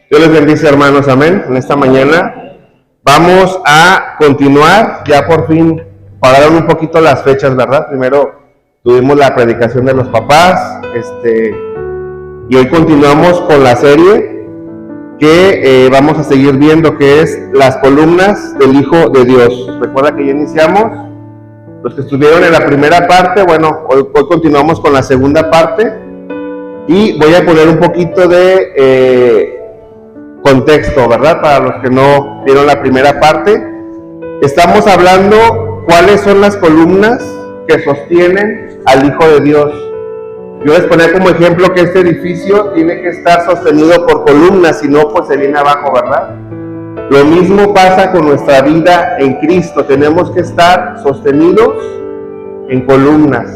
Dios les bendice, hermanos, amén. En esta mañana vamos a continuar, ya por fin pagaron un poquito las fechas, ¿verdad? Primero tuvimos la predicación de los papás, y hoy continuamos con la serie que vamos a seguir viendo, que es las columnas del Hijo de Dios. Recuerda que ya iniciamos, los que estuvieron en la primera parte, bueno, hoy continuamos con la segunda parte, y voy a poner un poquito de contexto, ¿verdad? Para los que no vieron la primera parte, estamos hablando cuáles son las columnas que sostienen al Hijo de Dios. Yo les ponía como ejemplo que este edificio tiene que estar sostenido por columnas, si no, pues se viene abajo, ¿verdad? Lo mismo pasa con nuestra vida en Cristo, tenemos que estar sostenidos en columnas.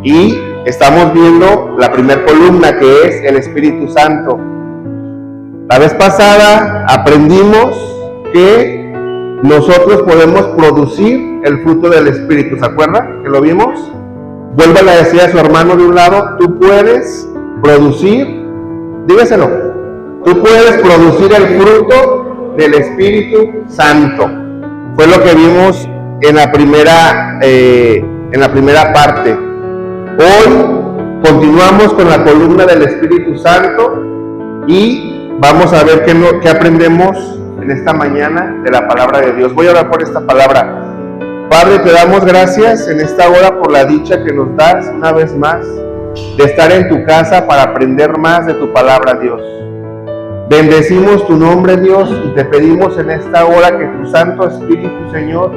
Y estamos viendo la primera columna, que es el Espíritu Santo. La vez pasada aprendimos que nosotros podemos producir el fruto del Espíritu, ¿se acuerdan? Que lo vimos. Vuélvale a decir a su hermano de un lado, tú puedes producir, dígaselo, tú puedes producir el fruto del Espíritu Santo. Fue lo que vimos en la primera parte. Hoy continuamos con la columna del Espíritu Santo y vamos a ver qué aprendemos en esta mañana de la palabra de Dios. Voy a orar por esta palabra. Padre, te damos gracias en esta hora por la dicha que nos das una vez más de estar en tu casa para aprender más de tu palabra, Dios. Bendecimos tu nombre, Dios, y te pedimos en esta hora que tu Santo Espíritu, Señor,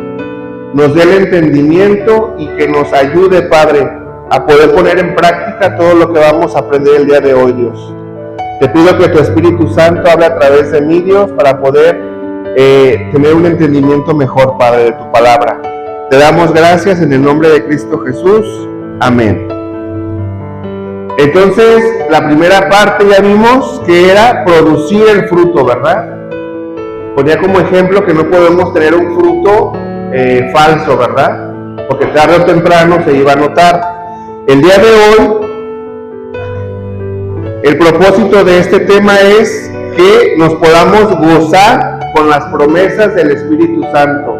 nos dé el entendimiento y que nos ayude, Padre, a poder poner en práctica todo lo que vamos a aprender el día de hoy, Dios. Te pido que tu Espíritu Santo hable a través de mí, Dios, para poder tener un entendimiento mejor, Padre, de tu palabra. Te damos gracias en el nombre de Cristo Jesús. Amén. Entonces, la primera parte ya vimos que era producir el fruto, ¿verdad? Ponía como ejemplo que no podemos tener un fruto falso, ¿verdad? Porque tarde o temprano se iba a notar. El día de hoy, el propósito de este tema es que nos podamos gozar con las promesas del Espíritu Santo.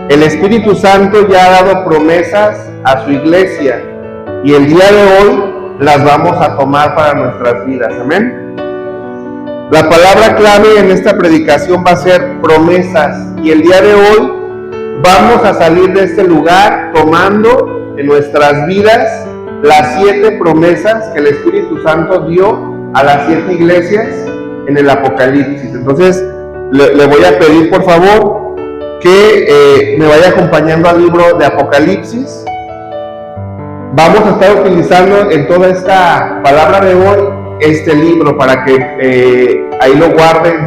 El Espíritu Santo ya ha dado promesas a su iglesia y el día de hoy las vamos a tomar para nuestras vidas. Amén. La palabra clave en esta predicación va a ser promesas, y el día de hoy vamos a salir de este lugar tomando en nuestras vidas las 7 promesas que el Espíritu Santo dio a las 7 iglesias en el Apocalipsis. Entonces le voy a pedir por favor que me vaya acompañando al libro de Apocalipsis. Vamos a estar utilizando en toda esta palabra de hoy este libro para que ahí lo guarde en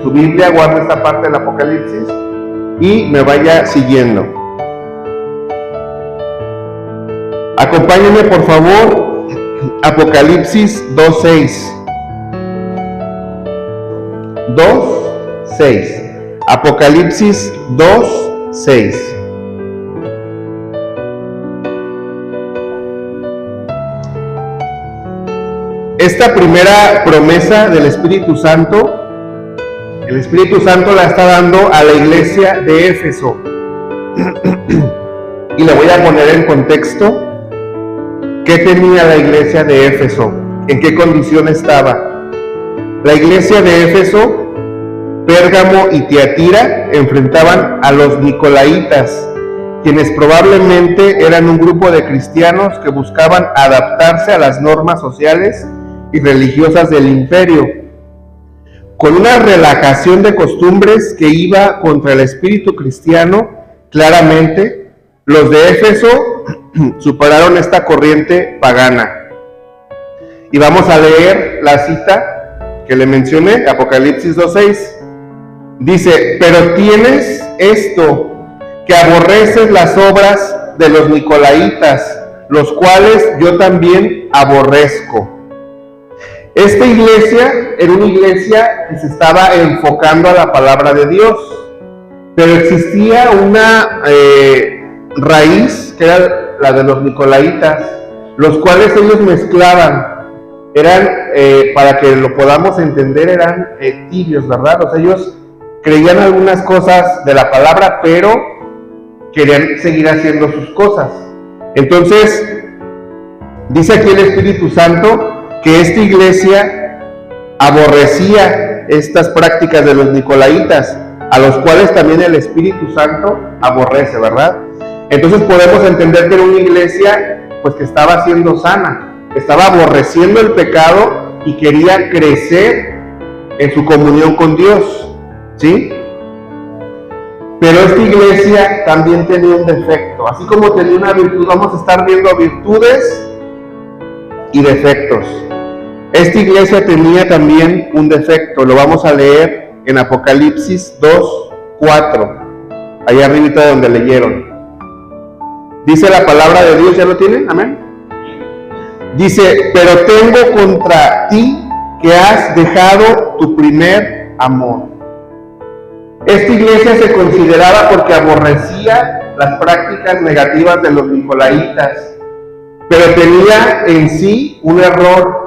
su Biblia, guarde esta parte del Apocalipsis y me vaya siguiendo. Acompáñenme por favor, Apocalipsis 2:6. 2:6. Apocalipsis 2:6. Esta primera promesa del Espíritu Santo, el Espíritu Santo la está dando a la iglesia de Éfeso. Y le voy a poner en contexto qué tenía la iglesia de Éfeso, en qué condición estaba. La iglesia de Éfeso, Pérgamo y Tiatira enfrentaban a los Nicolaitas, quienes probablemente eran un grupo de cristianos que buscaban adaptarse a las normas sociales y religiosas del imperio, con una relajación de costumbres que iba contra el espíritu cristiano. Claramente, los de Éfeso superaron esta corriente pagana. Y vamos a leer la cita que le mencioné, Apocalipsis 2:6. Dice: pero tienes esto, que aborreces las obras de los Nicolaitas, los cuales yo también aborrezco. Esta iglesia era una iglesia que se estaba enfocando a la palabra de Dios, pero existía una raíz que era la de los Nicolaitas, los cuales ellos mezclaban eran, para que lo podamos entender, eran tibios, ¿verdad? O sea, ellos creían algunas cosas de la palabra, pero querían seguir haciendo sus cosas. Entonces, dice aquí el Espíritu Santo que esta iglesia aborrecía estas prácticas de los nicolaitas, a los cuales también el Espíritu Santo aborrece, ¿verdad? Entonces podemos entender que era una iglesia pues que estaba siendo sana, estaba aborreciendo el pecado y quería crecer en su comunión con Dios, ¿sí? Pero esta iglesia también tenía un defecto, así como tenía una virtud. Vamos a estar viendo virtudes y defectos. Esta iglesia tenía también un defecto, lo vamos a leer en Apocalipsis 2:4, allá arribita donde leyeron. Dice la palabra de Dios, ¿ya lo tienen? Amén. Dice, pero tengo contra ti que has dejado tu primer amor. Esta iglesia se consideraba porque aborrecía las prácticas negativas de los nicolaitas, pero tenía en sí un error,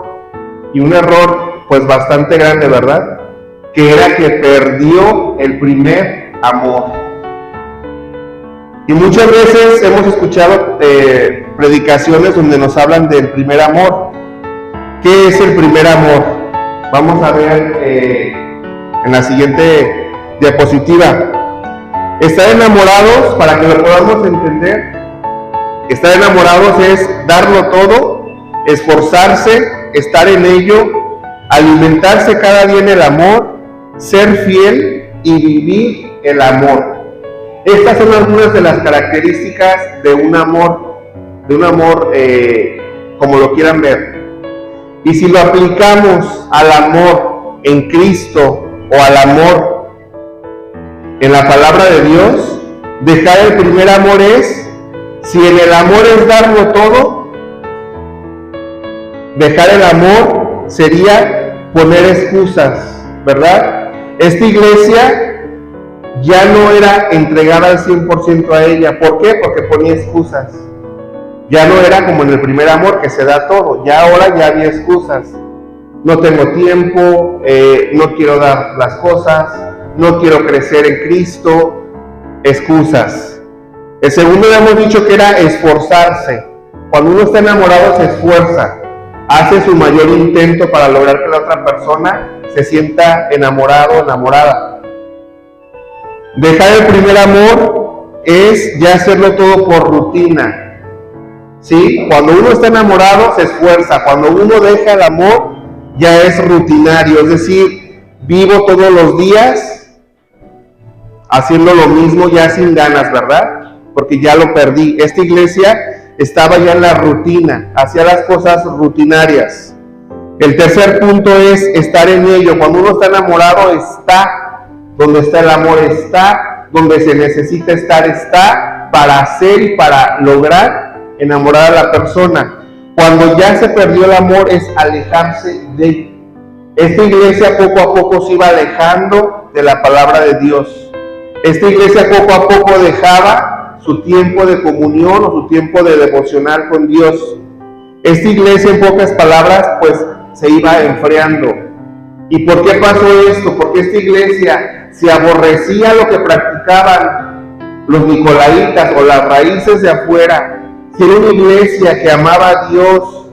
y un error pues bastante grande, ¿verdad? Que era que perdió el primer amor. Y muchas veces hemos escuchado predicaciones donde nos hablan del primer amor. ¿Qué es el primer amor? Vamos a ver en la siguiente diapositiva. Estar enamorados, para que lo podamos entender, estar enamorados es darlo todo, esforzarse, estar en ello, alimentarse cada día en el amor, ser fiel y vivir el amor. Estas son algunas de las características de un amor como lo quieran ver. Y si lo aplicamos al amor en Cristo o al amor en la palabra de Dios, dejar el primer amor es, si en el amor es darlo todo, dejar el amor sería poner excusas, ¿verdad? Esta iglesia ya no era entregada al 100% a ella. ¿Por qué? Porque ponía excusas. Ya no era como en el primer amor, que se da todo. Ya ahora ya había excusas. No tengo tiempo, no quiero dar las cosas, no quiero crecer en Cristo. Excusas. El segundo ya hemos dicho que era esforzarse. Cuando uno está enamorado se esfuerza, hace su mayor intento para lograr que la otra persona se sienta enamorado o enamorada. Dejar el primer amor es ya hacerlo todo por rutina, ¿sí? Cuando uno está enamorado se esfuerza, cuando uno deja el amor ya es rutinario, es decir, vivo todos los días haciendo lo mismo ya sin ganas, ¿verdad? Porque ya lo perdí. Esta iglesia estaba ya en la rutina, hacía las cosas rutinarias. El tercer punto es estar en ello. Cuando uno está enamorado está donde está el amor, está donde se necesita estar, está para hacer y para lograr enamorar a la persona. Cuando ya se perdió el amor es alejarse de. Esta iglesia poco a poco se iba alejando de la palabra de Dios. Esta iglesia poco a poco dejaba su tiempo de comunión o su tiempo de devocional con Dios. Esta iglesia, en pocas palabras, pues se iba enfriando. ¿Y por qué pasó esto? Porque esta iglesia se aborrecía lo que practicaban los nicolaitas o las raíces de afuera. Si era una iglesia que amaba a Dios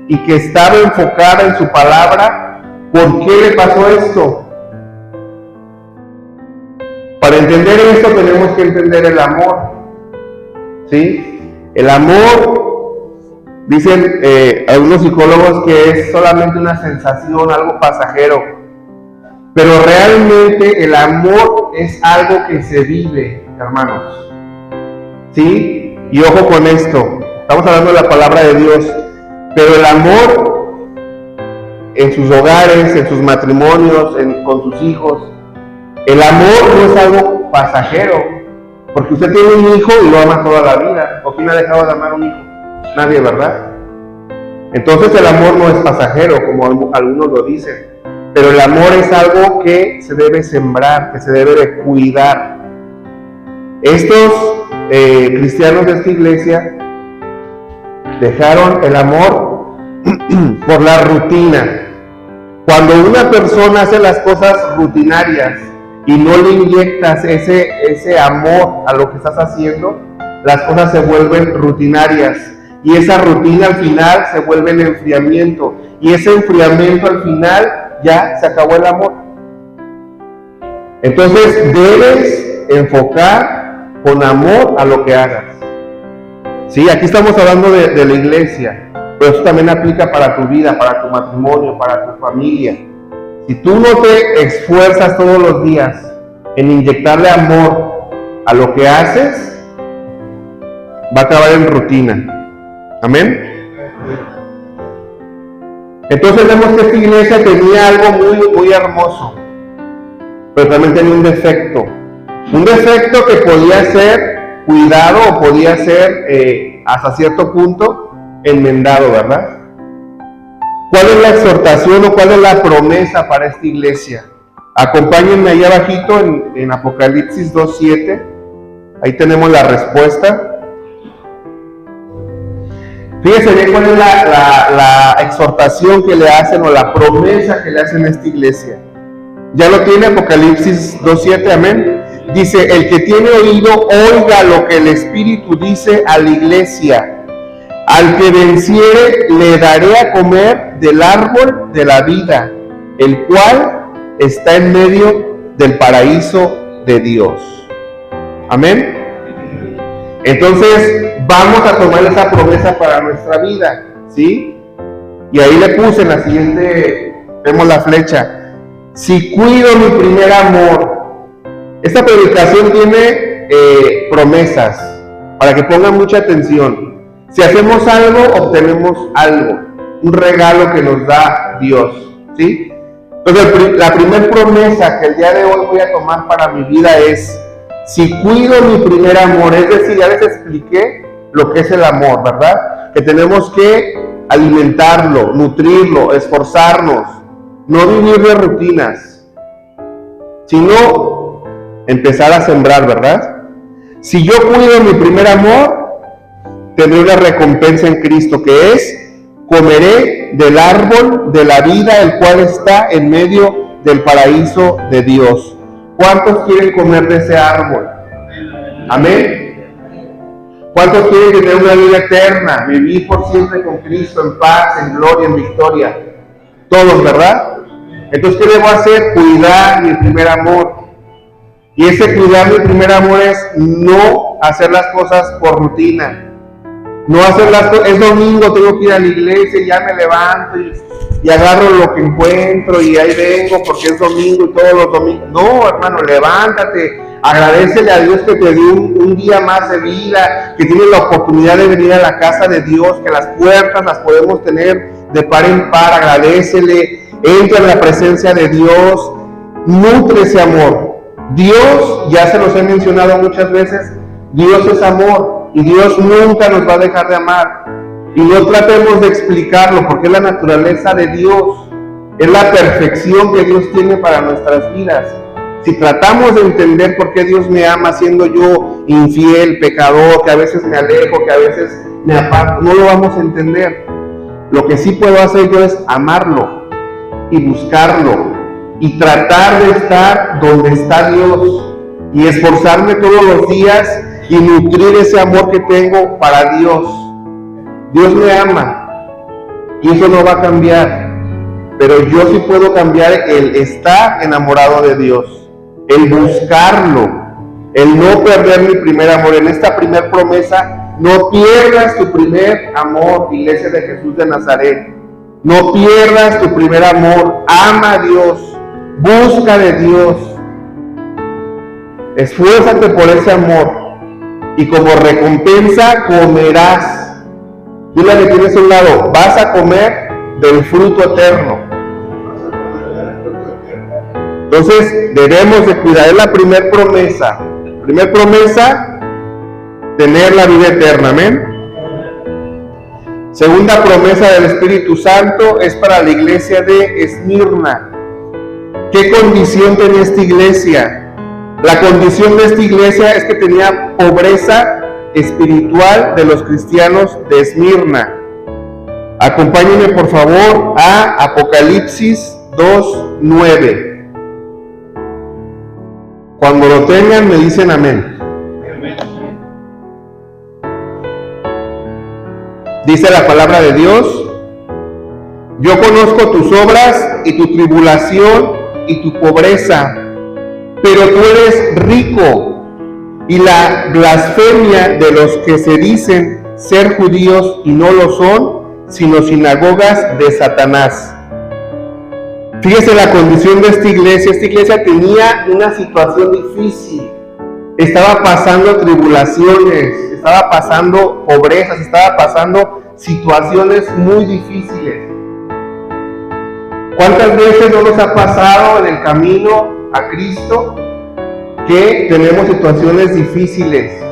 y que estaba enfocada en su palabra, ¿por qué le pasó esto? Para entender esto tenemos que entender el amor, ¿sí? El amor, dicen algunos psicólogos, que es solamente una sensación, algo pasajero. Pero realmente el amor es algo que se vive, hermanos, ¿sí? Y ojo con esto, estamos hablando de la palabra de Dios, pero el amor en sus hogares, en sus matrimonios, con sus hijos, el amor no es algo pasajero, porque usted tiene un hijo y lo ama toda la vida. ¿O quién ha dejado de amar a un hijo? Nadie, ¿verdad? Entonces el amor no es pasajero, como algunos lo dicen, pero el amor es algo que se debe sembrar, que se debe de cuidar. Estos cristianos de esta iglesia dejaron el amor por la rutina. Cuando una persona hace las cosas rutinarias y no le inyectas ese amor a lo que estás haciendo, las cosas se vuelven rutinarias. Y esa rutina al final se vuelve el enfriamiento. Y ese enfriamiento al final ya se acabó el amor. Entonces debes enfocar con amor a lo que hagas. Sí, aquí estamos hablando de la iglesia, pero eso también aplica para tu vida, para tu matrimonio, para tu familia. Si tú no te esfuerzas todos los días en inyectarle amor a lo que haces, va a acabar en rutina. Amén. Entonces vemos que esta iglesia tenía algo muy hermoso, pero también tenía un defecto que podía ser cuidado o podía ser hasta cierto punto enmendado, ¿verdad? ¿Cuál es la exhortación o cuál es la promesa para esta iglesia? Acompáñenme ahí abajito en Apocalipsis 2:7. Ahí tenemos la respuesta. Fíjense bien cuál es la exhortación que le hacen o la promesa que le hacen a esta iglesia. ¿Ya lo tiene Apocalipsis 2:7? Amén. Dice, el que tiene oído, oiga lo que el Espíritu dice a la iglesia. Al que venciere, le daré a comer del árbol de la vida, el cual está en medio del paraíso de Dios. Amén. Entonces, vamos a tomar esa promesa para nuestra vida, ¿sí? Y ahí le puse en la siguiente, vemos la flecha. Si cuido mi primer amor. Esta predicación tiene promesas, para que pongan mucha atención. Si hacemos algo, obtenemos algo, un regalo que nos da Dios, ¿sí? Entonces, la primera promesa que el día de hoy voy a tomar para mi vida es, si cuido mi primer amor, es decir, ya les expliqué lo que es el amor, ¿verdad? Que tenemos que alimentarlo, nutrirlo, esforzarnos, no vivir de rutinas, sino empezar a sembrar, ¿verdad? Si yo cuido mi primer amor, tendré una recompensa en Cristo, que es, comeré del árbol de la vida, el cual está en medio del paraíso de Dios. ¿Cuántos quieren comer de ese árbol? Amén. ¿Cuántos quieren tener una vida eterna, vivir por siempre con Cristo, en paz, en gloria, en victoria? Todos, ¿verdad? Entonces, ¿qué debo hacer? Cuidar mi primer amor. Y ese cuidar mi primer amor es no hacer las cosas por rutina. No hacer las cosas, es domingo, tengo que ir a la iglesia, y ya me levanto y agarro lo que encuentro y ahí vengo porque es domingo y todos los domingos. No, hermano, levántate, agradécele a Dios que te dio un día más de vida, que tienes la oportunidad de venir a la casa de Dios, que las puertas las podemos tener de par en par. Agradécele, entra en la presencia de Dios, nutre ese amor. Dios, ya se los he mencionado muchas veces, Dios es amor y Dios nunca nos va a dejar de amar. Y no tratemos de explicarlo, porque es la naturaleza de Dios, es la perfección que Dios tiene para nuestras vidas. Si tratamos de entender por qué Dios me ama siendo yo infiel, pecador, que a veces me alejo, que a veces me aparto, no lo vamos a entender. Lo que sí puedo hacer yo es amarlo y buscarlo y tratar de estar donde está Dios y esforzarme todos los días y nutrir ese amor que tengo para Dios. Dios me ama y eso no va a cambiar, pero yo sí puedo cambiar el estar enamorado de Dios, el buscarlo, el no perder mi primer amor. En esta primer promesa, no pierdas tu primer amor, Iglesia de Jesús de Nazaret. No pierdas tu primer amor, ama a Dios, busca de Dios, esfuérzate por ese amor y como recompensa comerás. Dile a que tienes a un lado, vas a comer del fruto eterno. Entonces debemos de cuidar, es la primera promesa. Primera promesa, tener la vida eterna, amén. Segunda promesa del Espíritu Santo es para la iglesia de Esmirna. ¿Qué condición tenía esta iglesia? La condición de esta iglesia es que tenía pobreza espiritual de los cristianos de Esmirna. Acompáñenme por favor a Apocalipsis 2:9. Cuando lo tengan me dicen amén. Dice la palabra de Dios: yo conozco tus obras y tu tribulación y tu pobreza, pero tú eres rico, y la blasfemia de los que se dicen ser judíos y no lo son, sino sinagogas de Satanás. Fíjese la condición de esta iglesia. Esta iglesia tenía una situación difícil, estaba pasando tribulaciones, estaba pasando pobrezas, estaba pasando situaciones muy difíciles. ¿Cuántas veces no nos ha pasado en el camino a Cristo que tenemos situaciones difíciles?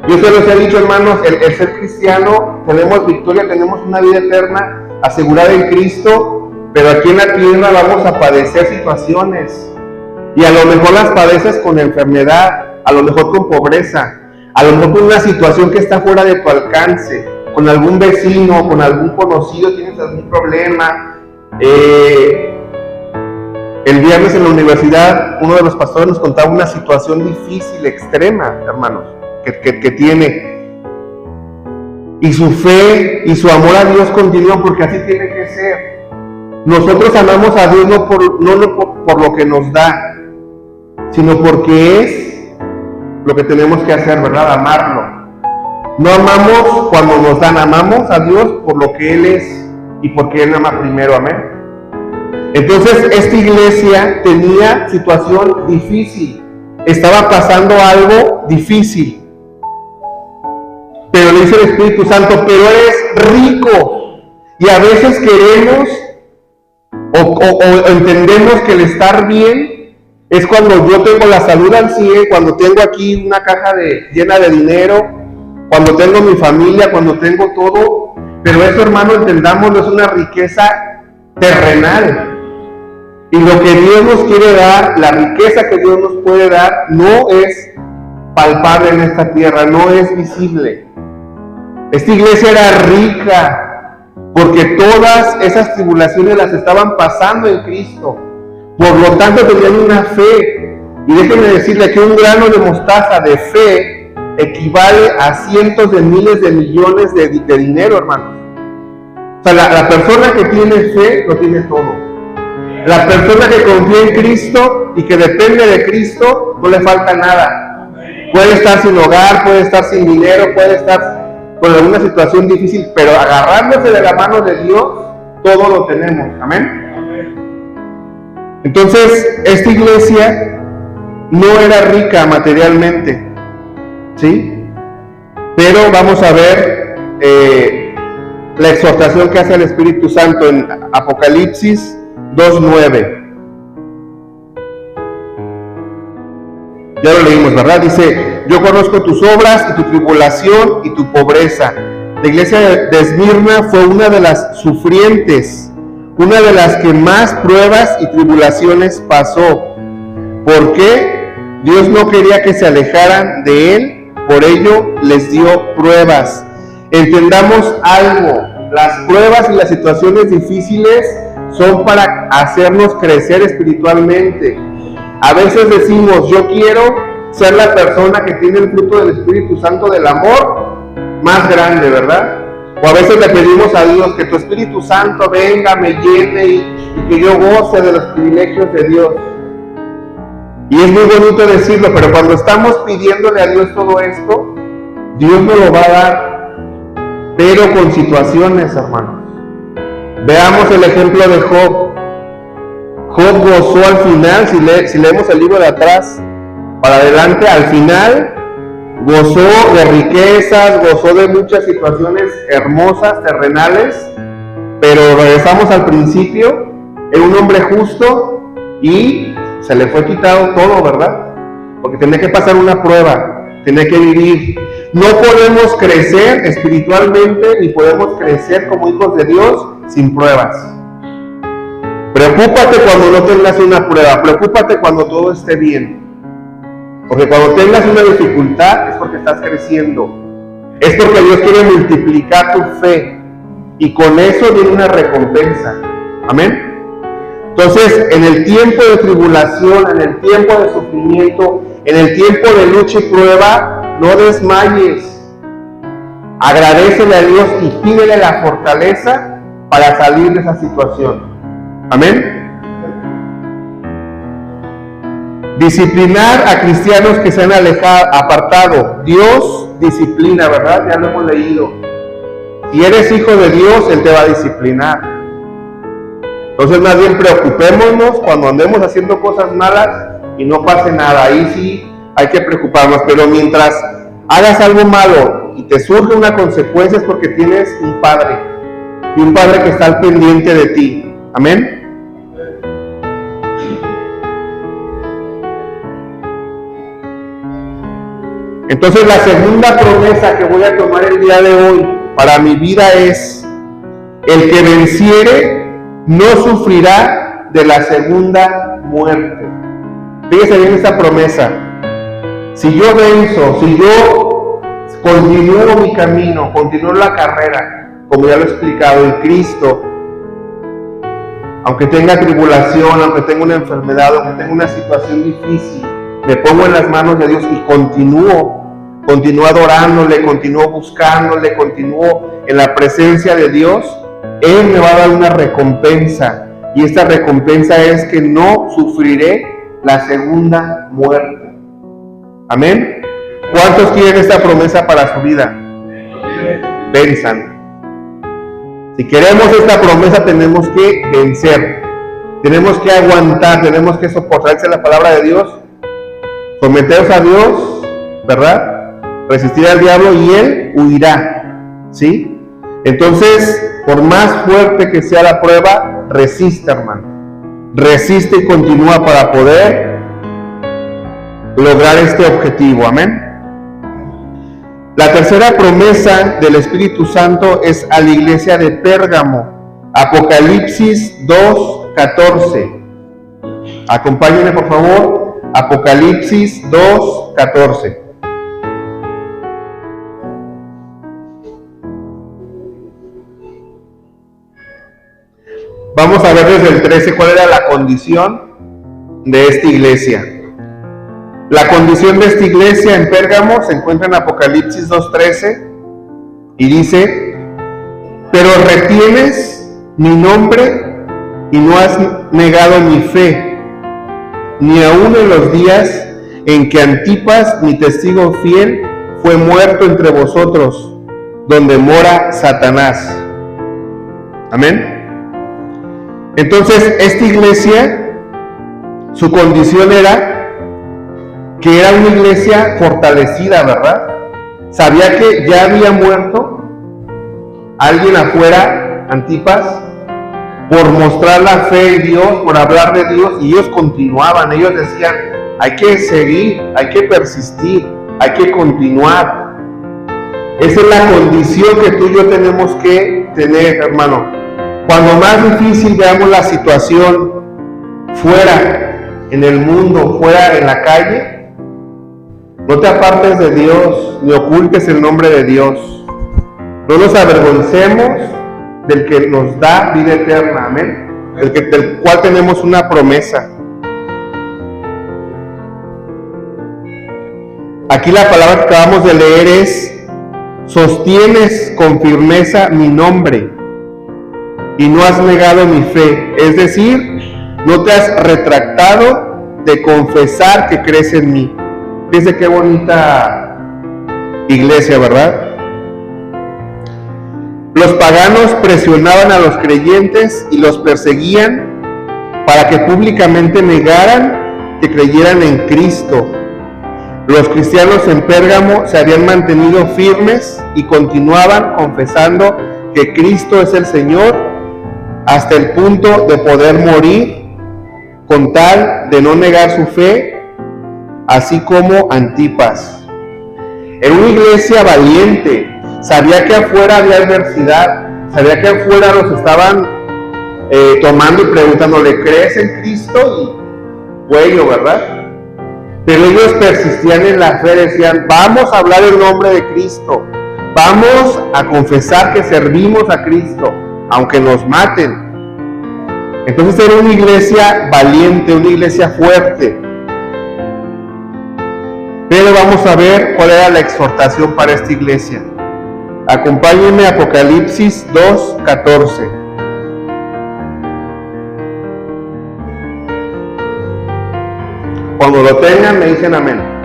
Yo se los he dicho, hermanos, el ser cristiano, tenemos victoria, tenemos una vida eterna asegurada en Cristo, pero aquí en la tierra vamos a padecer situaciones, y a lo mejor las padeces con enfermedad, a lo mejor con pobreza, a lo mejor con una situación que está fuera de tu alcance, con algún vecino, con algún conocido, tienes algún problema. El viernes en la universidad, uno de los pastores nos contaba una situación difícil, extrema, hermanos, que tiene. Y su fe y su amor a Dios continúan, porque así tiene que ser. Nosotros amamos a Dios no por lo que nos da, sino porque es lo que tenemos que hacer, ¿verdad? Amarlo. No amamos cuando nos dan, amamos a Dios por lo que Él es y porque Él ama primero, amén. Entonces esta iglesia tenía situación difícil, estaba pasando algo difícil, pero le dice el Espíritu Santo: pero eres rico. Y a veces queremos o entendemos que el estar bien es cuando yo tengo la salud al 100, cuando tengo aquí una caja llena de dinero, cuando tengo mi familia, cuando tengo todo. Pero eso, hermano, entendámoslo, es una riqueza terrenal. Y lo que Dios nos quiere dar, la riqueza que Dios nos puede dar, no es palpable en esta tierra, no es visible. Esta iglesia era rica porque todas esas tribulaciones las estaban pasando en Cristo. Por lo tanto, tenían una fe. Y déjenme decirle que un grano de mostaza de fe equivale a cientos de miles de millones de dinero, hermanos. O sea, la persona que tiene fe lo tiene todo. La persona que confía en Cristo y que depende de Cristo, no le falta nada. Puede estar sin hogar, puede estar sin dinero, puede estar con alguna situación difícil, pero agarrándose de la mano de Dios, todo lo tenemos. Amén. Entonces, esta iglesia no era rica materialmente, ¿sí? Pero vamos a ver la exhortación que hace el Espíritu Santo en Apocalipsis 2:9. Ya lo leímos, ¿verdad? Dice: yo conozco tus obras y tu tribulación y tu pobreza. La iglesia de Esmirna fue una de las sufrientes, una de las que más pruebas y tribulaciones pasó. ¿Por qué? Dios no quería que se alejaran de Él, por ello les dio pruebas. Entendamos algo: las pruebas y las situaciones difíciles son para hacernos crecer espiritualmente. A veces decimos: yo quiero ser la persona que tiene el fruto del Espíritu Santo, del amor más grande, ¿verdad? O a veces le pedimos a Dios que tu Espíritu Santo venga, me llene y que yo goce de los privilegios de Dios. Y es muy bonito decirlo, pero cuando estamos pidiéndole a Dios todo esto, Dios nos lo va a dar, pero con situaciones, hermanos. Veamos el ejemplo de Job. Job gozó al final, si leemos el libro de atrás para adelante, al final gozó de riquezas, gozó de muchas situaciones hermosas, terrenales, pero regresamos al principio, era un hombre justo y se le fue quitado todo, ¿verdad? Porque tenía que pasar una prueba, tenía que vivir. No podemos crecer espiritualmente ni podemos crecer como hijos de Dios sin pruebas. Preocúpate cuando no tengas una prueba, preocúpate cuando todo esté bien. Porque cuando tengas una dificultad es porque estás creciendo. Es porque Dios quiere multiplicar tu fe. y con eso viene una recompensa. Amén. Entonces, en el tiempo de tribulación, en el tiempo de sufrimiento, en el tiempo de lucha y prueba, no desmayes. Agradécele a Dios y pídele la fortaleza para salir de esa situación. Amén. Disciplinar a cristianos que se han apartado. Dios disciplina, ¿verdad? Ya lo hemos leído. Si eres hijo de Dios, Él te va a disciplinar. Entonces, más bien preocupémonos cuando andemos haciendo cosas malas y no pase nada. Ahí sí hay que preocuparnos. Pero mientras hagas algo malo y te surge una consecuencia, es porque tienes un Padre. Y un Padre que está al pendiente de ti. Amén. Entonces, la segunda promesa que voy a tomar el día de hoy para mi vida es: el que venciere no sufrirá de la segunda muerte. Fíjese bien esta promesa. Si yo venzo, si yo continúo mi camino, continúo la carrera, como ya lo he explicado, en Cristo, aunque tenga tribulación, aunque tenga una enfermedad, aunque tenga una situación difícil, me pongo en las manos de Dios y continúo adorándole, continúo buscándole, continúo en la presencia de Dios, Él me va a dar una recompensa, y esta recompensa es que no sufriré la segunda muerte. Amén. ¿Cuántos quieren esta promesa para su vida? Venzan. Si queremos esta promesa, tenemos que vencer, tenemos que aguantar, tenemos que soportar. Esa es la palabra de Dios. Someteos a Dios, ¿verdad? Resistir al diablo y él huirá, ¿sí? Entonces, por más fuerte que sea la prueba, resiste, hermano. Resiste y continúa para poder lograr este objetivo. Amén. La tercera promesa del Espíritu Santo es a la iglesia de Pérgamo. Apocalipsis 2:14. Acompáñenme, por favor. Apocalipsis 2:14. Vamos a ver desde el 13 cuál era la condición de esta iglesia. La condición de esta iglesia en Pérgamo se encuentra en Apocalipsis 2:13 y dice: pero retienes mi nombre y no has negado mi fe, ni aun en los días en que Antipas, mi testigo fiel, fue muerto entre vosotros, donde mora Satanás. Amén. Entonces, esta iglesia, su condición era que era una iglesia fortalecida, ¿verdad? Sabía que ya había muerto alguien afuera, Antipas, por mostrar la fe en Dios, por hablar de Dios, y ellos continuaban. Ellos decían: hay que seguir, hay que persistir, hay que continuar. Esa es la condición que tú y yo tenemos que tener, hermano. Cuando más difícil veamos la situación fuera, en el mundo, fuera en la calle, no te apartes de Dios, ni ocultes el nombre de Dios. No nos avergoncemos del que nos da vida eterna, amén, del cual tenemos una promesa. Aquí la palabra que acabamos de leer es: sostienes con firmeza mi nombre y no has negado mi fe. Es decir, no te has retractado de confesar que crees en mí. Fíjense qué bonita iglesia, ¿verdad? Los paganos presionaban a los creyentes y los perseguían para que públicamente negaran que creyeran en Cristo. Los cristianos en Pérgamo se habían mantenido firmes y continuaban confesando que Cristo es el Señor, hasta el punto de poder morir con tal de no negar su fe, así como Antipas. Era una iglesia valiente, sabía que afuera había adversidad, sabía que afuera los estaban tomando y preguntándole: ¿crees en Cristo? Y cuello, ¿verdad? Pero ellos persistían en la fe, decían: vamos a hablar el nombre de Cristo, Vamos a confesar que servimos a Cristo, aunque nos maten. Entonces era una iglesia valiente, una iglesia fuerte. Pero vamos a ver cuál era la exhortación para esta iglesia. Acompáñenme a Apocalipsis 2:14. Cuando lo tengan me dicen amén.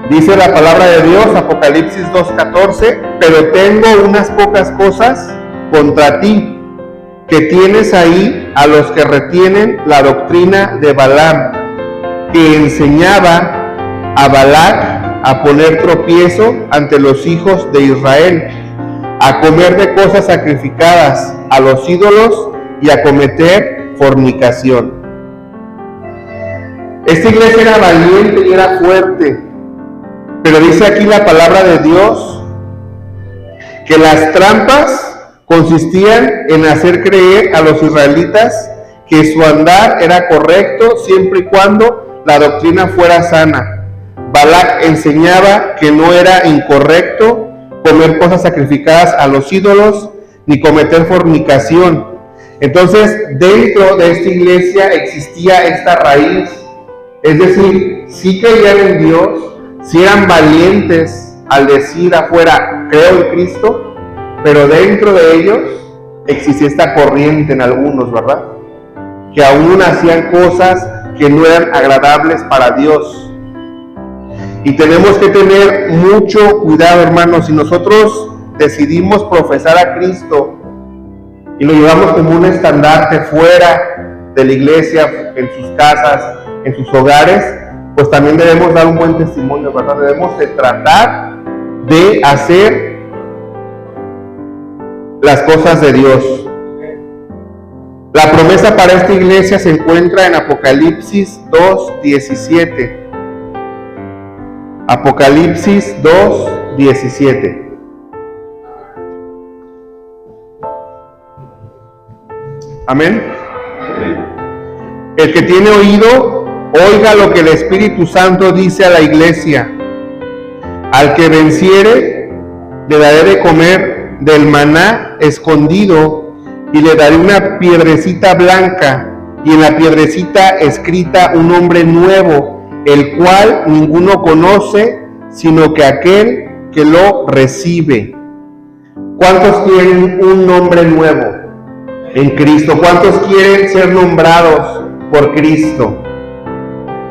Dice la palabra de Dios, Apocalipsis 2:14, pero tengo unas pocas cosas contra ti, que tienes ahí a los que retienen la doctrina de Balaam, que enseñaba a Balac a poner tropiezo ante los hijos de Israel, a comer de cosas sacrificadas a los ídolos y a cometer fornicación. Esta iglesia era valiente y era fuerte, pero dice aquí la palabra de Dios que las trampas consistían en hacer creer a los israelitas que su andar era correcto siempre y cuando la doctrina fuera sana. Balac enseñaba que no era incorrecto comer cosas sacrificadas a los ídolos ni cometer fornicación. Entonces, dentro de esta iglesia existía esta raíz, es decir, sí creían en Dios, sí eran valientes al decir afuera, creo en Cristo, pero dentro de ellos existía esta corriente en algunos, ¿verdad? Que aún hacían cosas que no eran agradables para Dios. Y tenemos que tener mucho cuidado, hermanos. Si nosotros decidimos profesar a Cristo y lo llevamos como un estandarte fuera de la iglesia, en sus casas, en sus hogares, pues también debemos dar un buen testimonio, ¿verdad? Debemos de tratar de hacer las cosas de Dios. La promesa para esta iglesia se encuentra en Apocalipsis 2:17. Apocalipsis 2:17. Amén. El que tiene oído, oiga lo que el Espíritu Santo dice a la iglesia. Al que venciere, le daré de comer del maná escondido, y le daré una piedrecita blanca, y en la piedrecita escrita un nombre nuevo, el cual ninguno conoce, sino que aquel que lo recibe. ¿Cuántos quieren un nombre nuevo en Cristo? ¿Cuántos quieren ser nombrados por Cristo?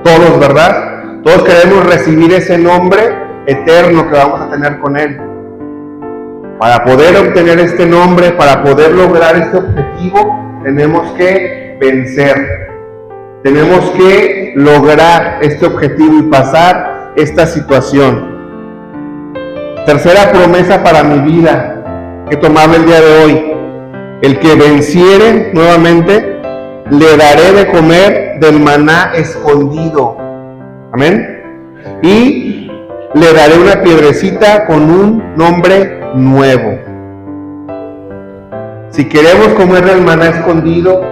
Todos, ¿verdad? Todos queremos recibir ese nombre eterno que vamos a tener con Él. Para poder obtener este nombre, para poder lograr este objetivo, tenemos que vencer. Tenemos que lograr este objetivo y pasar esta situación. Tercera promesa para mi vida que tomaba el día de hoy. El que venciere, nuevamente, le daré de comer del maná escondido. Amén. Y le daré una piedrecita con un nombre nuevo. Si queremos comer del maná escondido,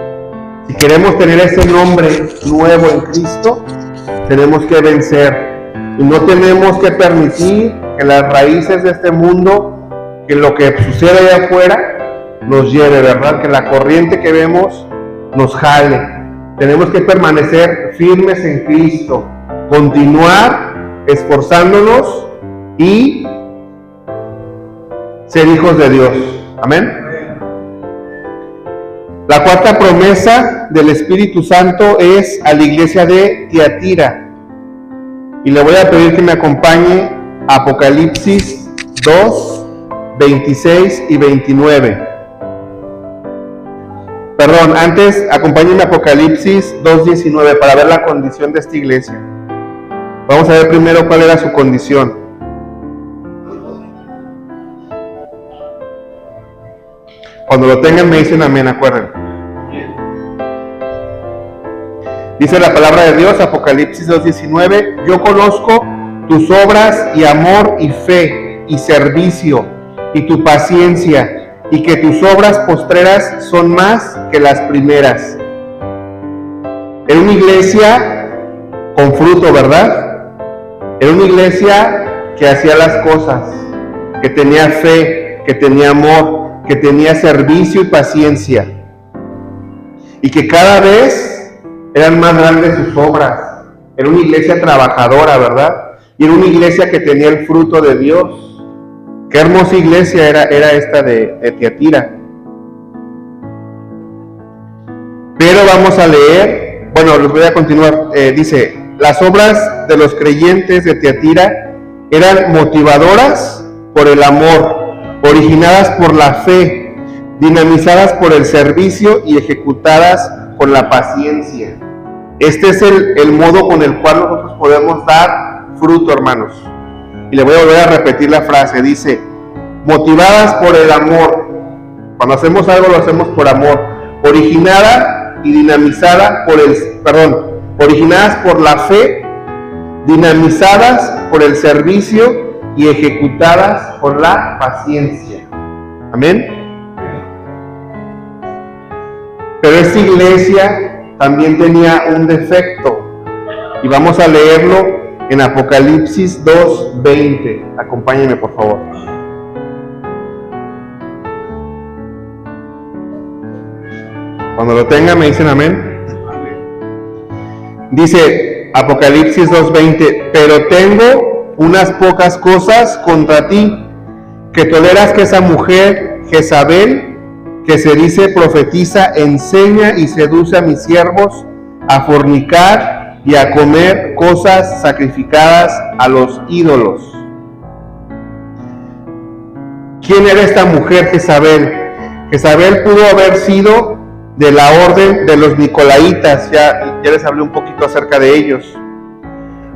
si queremos tener ese nombre nuevo en Cristo, tenemos que vencer. Y no tenemos que permitir que las raíces de este mundo, que lo que sucede allá afuera, nos lleve, ¿verdad? Que la corriente que vemos nos jale. Tenemos que permanecer firmes en Cristo, continuar esforzándonos y ser hijos de Dios. Amén. La cuarta promesa del Espíritu Santo es a la iglesia de Tiatira. Y le voy a pedir que me acompañe a Apocalipsis 2, 26 y 29. Perdón, antes acompáñenme a Apocalipsis 2, 19 para ver la condición de esta iglesia. Vamos a ver primero cuál era su condición. Cuando lo tengan me dicen amén, acuérdense. Dice la palabra de Dios, Apocalipsis 2:19, yo conozco tus obras y amor y fe y servicio y tu paciencia, y que tus obras postreras son más que las primeras. Era una iglesia con fruto, ¿verdad? Era una iglesia que hacía las cosas. que tenía fe, que tenía amor, que tenía servicio y paciencia, y que cada vez eran más grandes sus obras. Era una iglesia trabajadora, ¿verdad? Y era una iglesia que tenía el fruto de Dios. Qué hermosa iglesia era esta de Tiatira. Pero vamos a leer, bueno, les voy a continuar. Dice, las obras de los creyentes de Tiatira eran motivadoras por el amor, originadas por la fe, dinamizadas por el servicio y ejecutadas con la paciencia. Este es el modo con el cual nosotros podemos dar fruto, hermanos. Y le voy a volver a repetir la frase. Dice, motivadas por el amor. Cuando hacemos algo lo hacemos por amor. Originada y dinamizada por originadas por la fe, dinamizadas por el servicio y ejecutadas por la paciencia. Amén. Pero esta iglesia también tenía un defecto, y vamos a leerlo en Apocalipsis 2:20. Acompáñenme, por favor. Cuando lo tengan me dicen amén. Dice Apocalipsis 2:20, pero tengo unas pocas cosas contra ti, que toleras que esa mujer Jezabel, que se dice profetiza, enseña y seduce a mis siervos a fornicar y a comer cosas sacrificadas a los ídolos. ¿Quién era esta mujer Jezabel? Jezabel pudo haber sido de la orden de los Nicolaitas, ya les hablé un poquito acerca de ellos,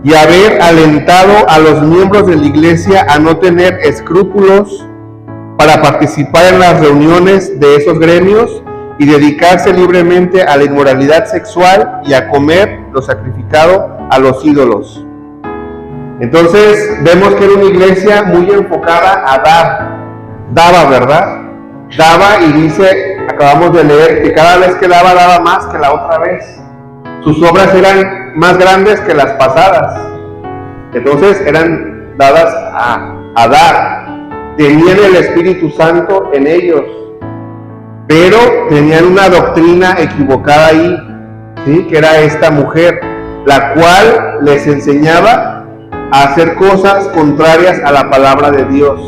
y haber alentado a los miembros de la iglesia a no tener escrúpulos para participar en las reuniones de esos gremios y dedicarse libremente a la inmoralidad sexual y a comer lo sacrificado a los ídolos. Entonces vemos que era una iglesia muy enfocada a dar. Daba, ¿verdad? Daba, y dice, acabamos de leer, que cada vez que daba más que la otra vez. Sus obras eran más grandes que las pasadas. Entonces eran dadas a dar. Tenían el Espíritu Santo en ellos, pero tenían una doctrina equivocada ahí, ¿sí? Que era esta mujer, la cual les enseñaba a hacer cosas contrarias a la palabra de Dios.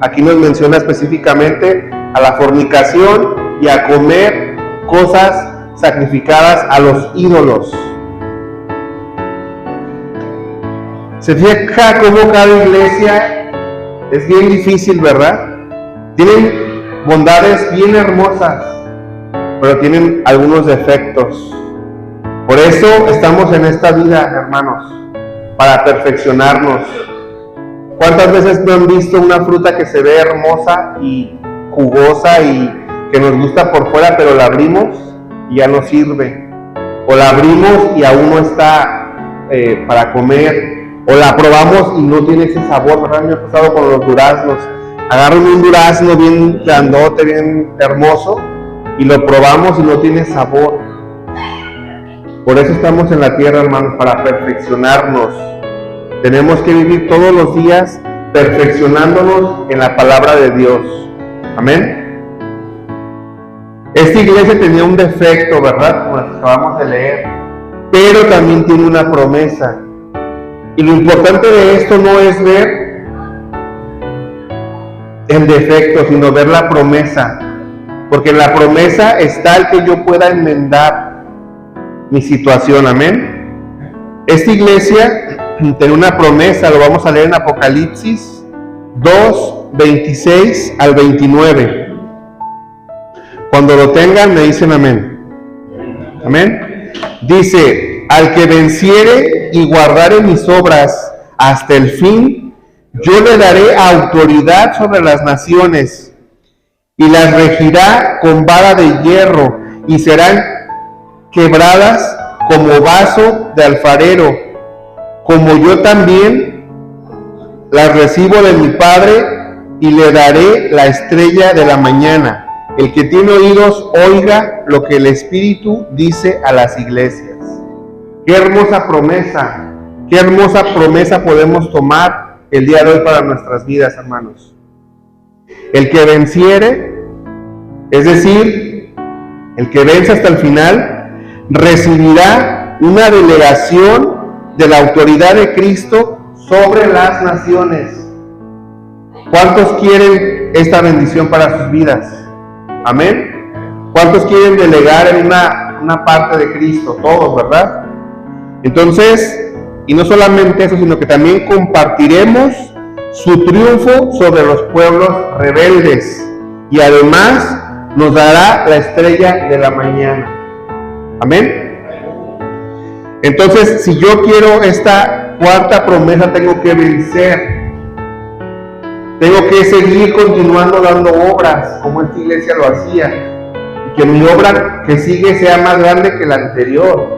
Aquí nos menciona específicamente a la fornicación y a comer cosas sacrificadas a los ídolos. Se fija cómo cada iglesia es bien difícil, ¿verdad? Tienen bondades bien hermosas, pero tienen algunos defectos. Por eso estamos en esta vida, hermanos, para perfeccionarnos. ¿Cuántas veces no han visto una fruta que se ve hermosa y jugosa y que nos gusta por fuera, pero la abrimos y ya no sirve? O la abrimos y aún no está para comer. O la probamos y no tiene ese sabor, ¿verdad? Me ha pasado con los duraznos. Agarran un durazno bien grandote, bien hermoso, y lo probamos y no tiene sabor. Por eso estamos en la tierra, hermanos, para perfeccionarnos. Tenemos que vivir todos los días perfeccionándonos en la palabra de Dios. Amén. Esta iglesia tenía un defecto, ¿verdad? Como acabamos de leer, pero también tiene una promesa. Y lo importante de esto no es ver el defecto, sino ver la promesa. Porque en la promesa está el que yo pueda enmendar mi situación. Amén. Esta iglesia tiene una promesa, lo vamos a leer en Apocalipsis 2:26 al 29. Cuando lo tengan me dicen amén. Amén. Dice, al que venciere y guardare mis obras hasta el fin, yo le daré autoridad sobre las naciones, y las regirá con vara de hierro, y serán quebradas como vaso de alfarero, como yo también las recibo de mi Padre, y le daré la estrella de la mañana. El que tiene oídos, oiga lo que el Espíritu dice a las iglesias. Qué hermosa promesa podemos tomar el día de hoy para nuestras vidas, hermanos. El que venciere, es decir, el que vence hasta el final, recibirá una delegación de la autoridad de Cristo sobre las naciones. ¿Cuántos quieren esta bendición para sus vidas? Amén. ¿Cuántos quieren delegar en una parte de Cristo? Todos, ¿verdad? Entonces, y no solamente eso, sino que también compartiremos su triunfo sobre los pueblos rebeldes, y además nos dará la estrella de la mañana. Amén. Entonces, si yo quiero esta cuarta promesa, tengo que vencer. Tengo que seguir continuando dando obras como esta iglesia lo hacía, y que mi obra que sigue sea más grande que la anterior.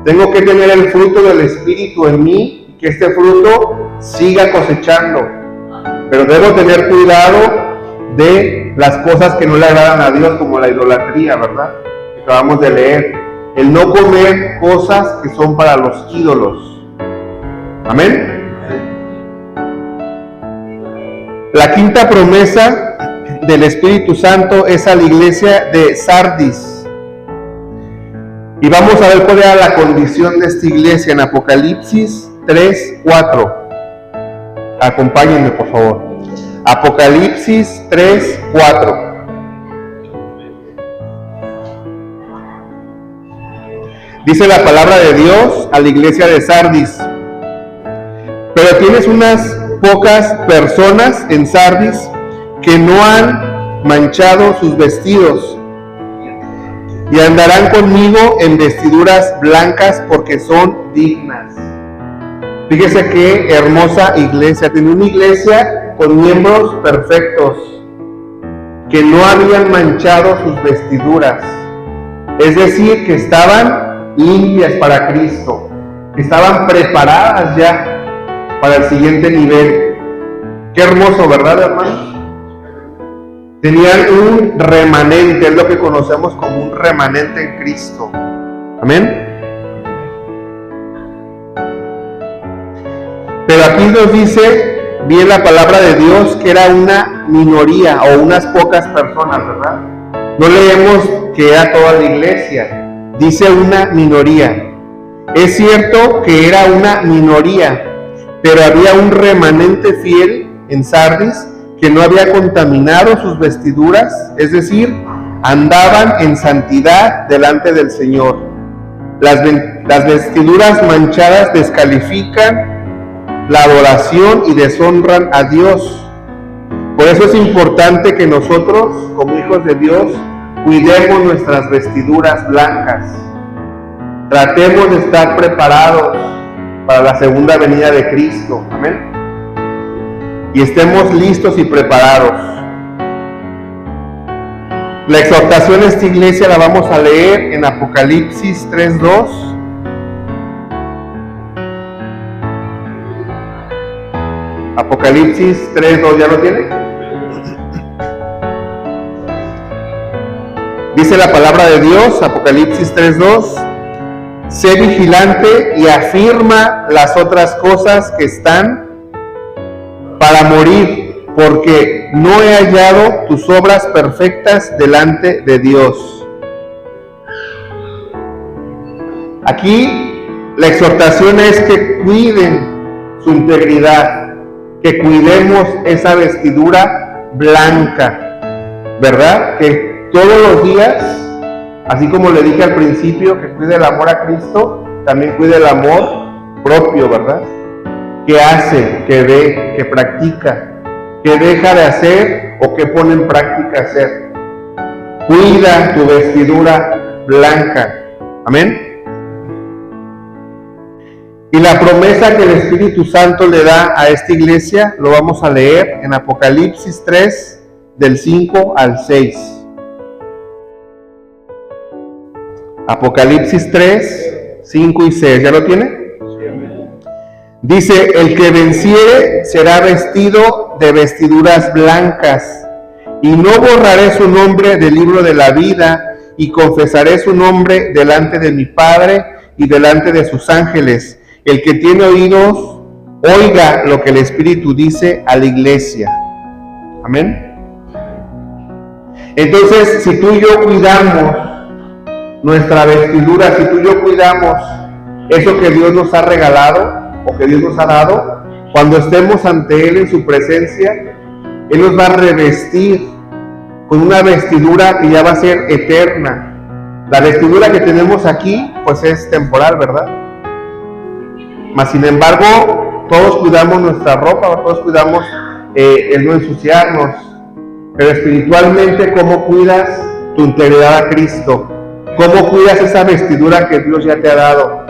Tengo que tener el fruto del Espíritu en mí y que este fruto siga cosechando. Pero debo tener cuidado de las cosas que no le agradan a Dios, como la idolatría, ¿verdad? Que acabamos de leer. El no comer cosas que son para los ídolos. Amén. La quinta promesa del Espíritu Santo es a la iglesia de Sardis. Y vamos a ver cuál era la condición de esta iglesia en Apocalipsis 3:4. Acompáñenme, por favor. Apocalipsis 3:4. Dice la palabra de Dios a la iglesia de Sardis: pero tienes unas pocas personas en Sardis que no han manchado sus vestidos y andarán conmigo en vestiduras blancas porque son dignas. Fíjese qué hermosa iglesia. Tiene una iglesia con miembros perfectos que no habían manchado sus vestiduras, es decir, que estaban limpias para Cristo, que estaban preparadas ya para el siguiente nivel. Qué hermoso, ¿verdad, hermanos? Tenían un remanente, es lo que conocemos como un remanente en Cristo. Amén. Pero aquí nos dice bien la palabra de Dios que era una minoría o unas pocas personas, ¿verdad? No leemos que era toda la iglesia, dice una minoría. Es cierto que era una minoría, pero había un remanente fiel en Sardis que no había contaminado sus vestiduras, es decir, andaban en santidad delante del Señor. Las vestiduras manchadas descalifican la adoración y deshonran a Dios. Por eso es importante que nosotros, como hijos de Dios, cuidemos nuestras vestiduras blancas. Tratemos de estar preparados para la segunda venida de Cristo. Amén. Y estemos listos y preparados. La exhortación a esta iglesia la vamos a leer en Apocalipsis 3:2. Apocalipsis 3:2, ¿ya lo tiene? Dice la palabra de Dios, Apocalipsis 3:2: sé vigilante y afirma las otras cosas que están para morir, porque no he hallado tus obras perfectas delante de Dios. Aquí la exhortación es que cuiden su integridad, que cuidemos esa vestidura blanca, ¿verdad? Que todos los días, así como le dije al principio, que cuide el amor a Cristo, también cuide el amor propio, ¿verdad? Que hace, que ve, que practica, que deja de hacer o que pone en práctica hacer. Cuida tu vestidura blanca. Amén. Y la promesa que el Espíritu Santo le da a esta iglesia lo vamos a leer en Apocalipsis 3, del 5 al 6. Apocalipsis 3, 5 y 6. ¿Ya lo tiene? Dice: el que venciere será vestido de vestiduras blancas, y no borraré su nombre del libro de la vida, y confesaré su nombre delante de mi Padre y delante de sus ángeles. El que tiene oídos, oiga lo que el Espíritu dice a la iglesia. Amén. Entonces, si tú y yo cuidamos nuestra vestidura, si tú y yo cuidamos eso que Dios nos ha regalado o que Dios nos ha dado, cuando estemos ante Él en su presencia, Él nos va a revestir con una vestidura que ya va a ser eterna. La vestidura que tenemos aquí, pues es temporal, ¿verdad? Mas sin embargo, todos cuidamos nuestra ropa, todos cuidamos el no ensuciarnos, pero espiritualmente, ¿cómo cuidas tu integridad a Cristo? ¿Cómo cuidas esa vestidura que Dios ya te ha dado?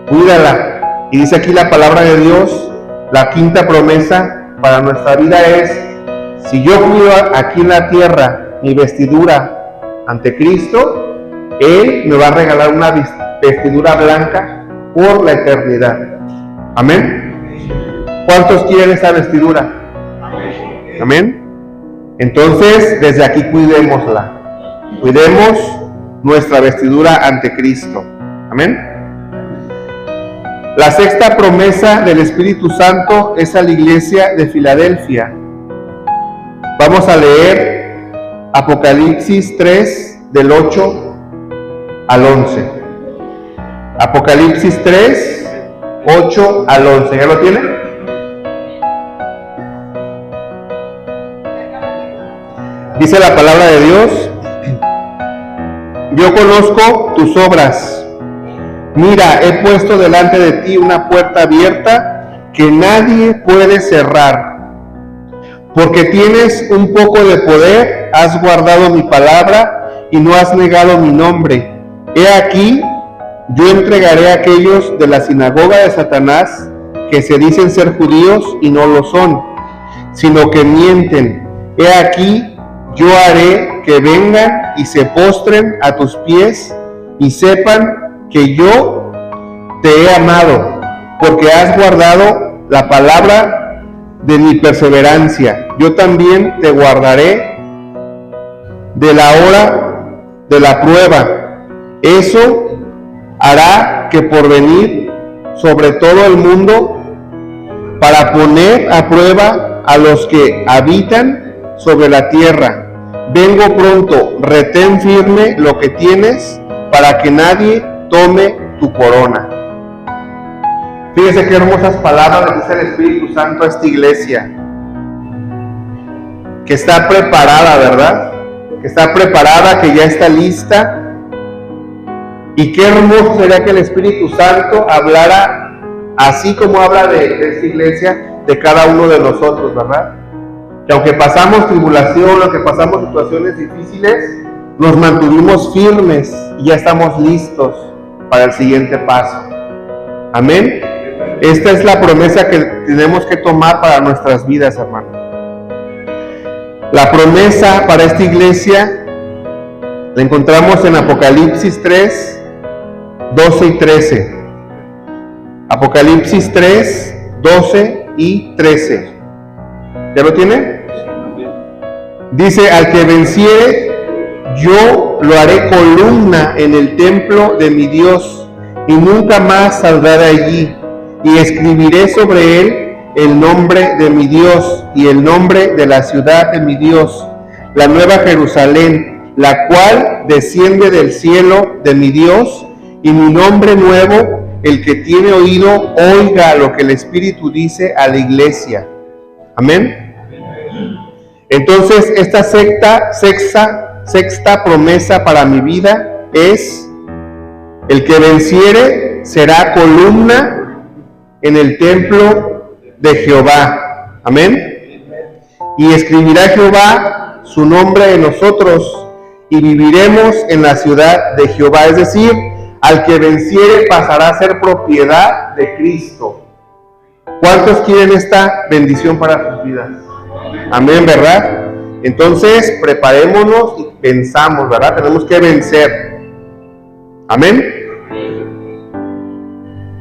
Cuídala. Y dice aquí la palabra de Dios, la quinta promesa para nuestra vida es: si yo cuido aquí en la tierra mi vestidura ante Cristo, Él me va a regalar una vestidura blanca por la eternidad. Amén. ¿Cuántos quieren esa vestidura? Amén. Entonces, desde aquí cuidémosla. Cuidemos nuestra vestidura ante Cristo. Amén. La sexta promesa del Espíritu Santo es a la iglesia de Filadelfia. Vamos a leer Apocalipsis 3, del 8 al 11. Apocalipsis 3, 8 al 11. ¿Ya lo tienen? Dice la palabra de Dios: yo conozco tus obras. Mira, he puesto delante de ti una puerta abierta que nadie puede cerrar. Porque tienes un poco de poder, has guardado mi palabra y no has negado mi nombre. He aquí, yo entregaré a aquellos de la sinagoga de Satanás que se dicen ser judíos y no lo son, sino que mienten. He aquí, yo haré que vengan y se postren a tus pies y sepan que yo te he amado, porque has guardado la palabra de mi perseverancia. Yo también te guardaré de la hora de la prueba. Eso hará que por venir sobre todo el mundo para poner a prueba a los que habitan sobre la tierra. Vengo pronto, retén firme lo que tienes para que nadie tome tu corona. Fíjese qué hermosas palabras le dice el Espíritu Santo a esta iglesia, que está preparada, ¿verdad? Que está preparada, que ya está lista. Y qué hermoso sería que el Espíritu Santo hablara así como habla de esta iglesia, de cada uno de nosotros, ¿verdad? Que aunque pasamos tribulación, aunque pasamos situaciones difíciles, nos mantuvimos firmes y ya estamos listos para el siguiente paso. Amén. Esta es la promesa que tenemos que tomar para nuestras vidas, hermanos. La promesa para esta iglesia la encontramos en Apocalipsis 3, 12 y 13. Apocalipsis 3, 12 y 13. ¿Ya lo tiene? Dice: al que venciere, yo lo haré columna en el templo de mi Dios, y nunca más saldrá de allí. Y escribiré sobre él el nombre de mi Dios y el nombre de la ciudad de mi Dios, la nueva Jerusalén, la cual desciende del cielo de mi Dios, y mi nombre nuevo. El que tiene oído, oiga lo que el Espíritu dice a la iglesia. Amén. Entonces, esta sexta promesa para mi vida es: el que venciere será columna en el templo de Jehová. Amén. Y escribirá Jehová su nombre en nosotros, y viviremos en la ciudad de Jehová. Es decir, al que venciere pasará a ser propiedad de Cristo. ¿Cuántos quieren esta bendición para sus vidas? Amén, ¿verdad? Entonces, preparémonos y pensamos, ¿verdad? Tenemos que vencer. Amén.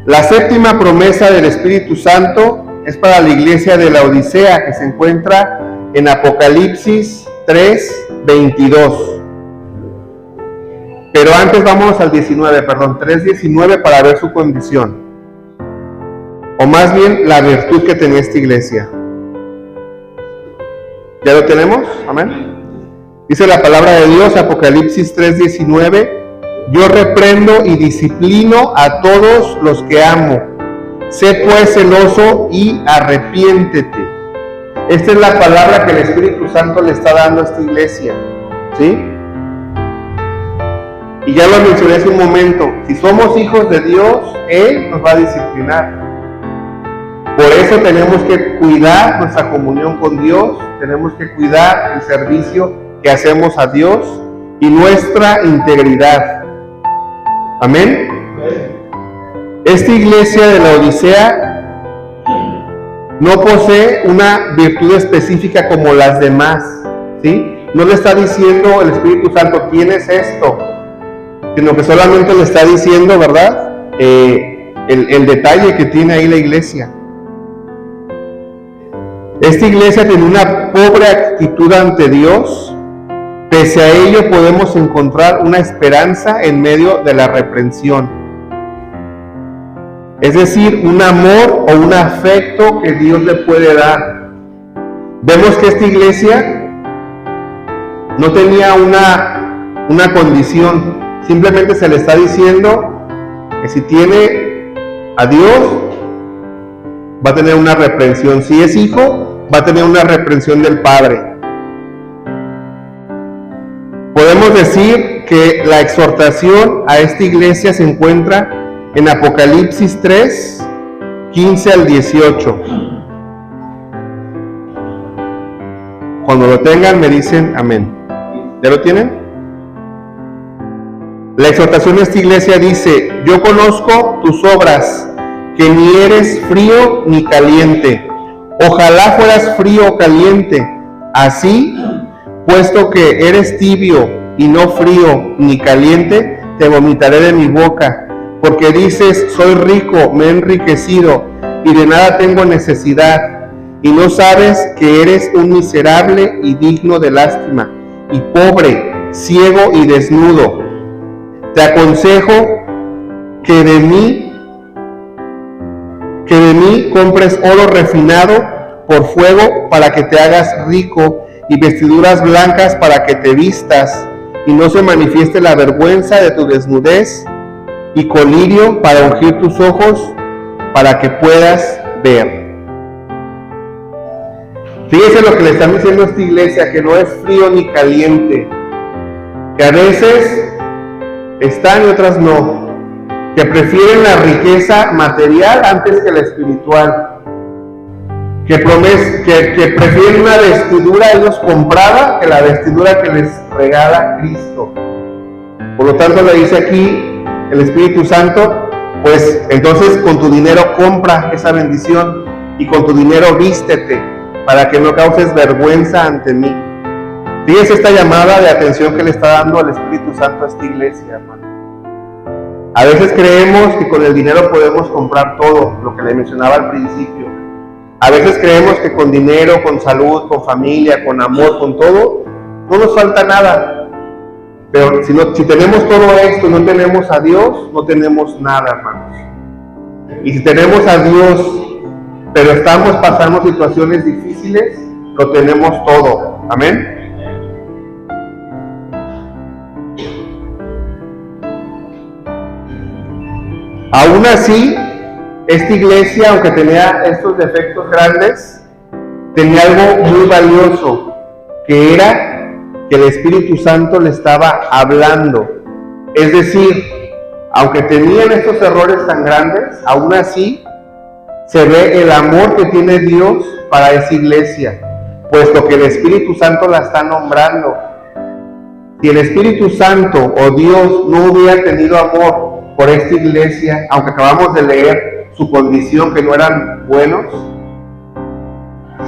La séptima promesa del Espíritu Santo es para la iglesia de la Odisea, que se encuentra en Apocalipsis 3, 22. Pero antes vámonos al 3:19 para ver su condición. O más bien, la virtud que tenía esta iglesia. ¿Ya lo tenemos? Amén. Dice la palabra de Dios, Apocalipsis 3:19, yo reprendo y disciplino a todos los que amo. Sé pues celoso y arrepiéntete. Esta es la palabra que el Espíritu Santo le está dando a esta iglesia, ¿sí? Y ya lo mencioné hace un momento, si somos hijos de Dios, Él nos va a disciplinar. Por eso tenemos que cuidar nuestra comunión con Dios, tenemos que cuidar el servicio que hacemos a Dios y nuestra integridad. Amén. Esta iglesia de la Odisea no posee una virtud específica como las demás, ¿sí? No le está diciendo el Espíritu Santo, tienes esto, sino que solamente le está diciendo, ¿verdad? El detalle que tiene ahí la iglesia. Esta iglesia tiene una pobre actitud ante Dios. Pese a ello podemos encontrar una esperanza en medio de la reprensión. Es decir, un amor o un afecto que Dios le puede dar. Vemos que esta iglesia no tenía una condición. Simplemente se le está diciendo que si tiene a Dios, va a tener una reprensión. Si es hijo, va a tener una reprensión del Padre. Podemos decir que la exhortación a esta iglesia se encuentra en Apocalipsis 3, 15 al 18. Cuando lo tengan me dicen amén. ¿Ya lo tienen? La exhortación de esta iglesia dice, yo conozco tus obras, que ni eres frío ni caliente. Ojalá fueras frío o caliente. Así, puesto que eres tibio y no frío ni caliente, te vomitaré de mi boca. Porque dices, soy rico, me he enriquecido y de nada tengo necesidad. Y no sabes que eres un miserable y digno de lástima, y pobre, ciego y desnudo. Te aconsejo que de mí compres oro refinado por fuego para que te hagas rico, y vestiduras blancas para que te vistas, y no se manifieste la vergüenza de tu desnudez, y colirio para ungir tus ojos, para que puedas ver. Fíjese lo que le están diciendo a esta iglesia, que no es frío ni caliente, que a veces están y otras no, que prefieren la riqueza material antes que la espiritual, que prefieren una vestidura ellos comprada que la vestidura que les regala Cristo. Por lo tanto le dice aquí el Espíritu Santo, pues entonces con tu dinero compra esa bendición y con tu dinero vístete para que no causes vergüenza ante mí. Fíjese esta llamada de atención que le está dando el Espíritu Santo a esta iglesia, hermano. A veces creemos que con el dinero podemos comprar todo, lo que le mencionaba al principio. A veces creemos que con dinero, con salud, con familia, con amor, con todo, no nos falta nada. Pero si tenemos todo esto y no tenemos a Dios, no tenemos nada, hermanos. Y si tenemos a Dios, pero estamos pasando situaciones difíciles, lo tenemos todo. Amén. Aún así, esta iglesia, aunque tenía estos defectos grandes, tenía algo muy valioso, que era que el Espíritu Santo le estaba hablando. Es decir, aunque tenían estos errores tan grandes, aún así se ve el amor que tiene Dios para esa iglesia, puesto que el Espíritu Santo la está nombrando. Si el Espíritu Santo o Dios no hubiera tenido amor por esta iglesia, aunque acabamos de leer su condición, que no eran buenos,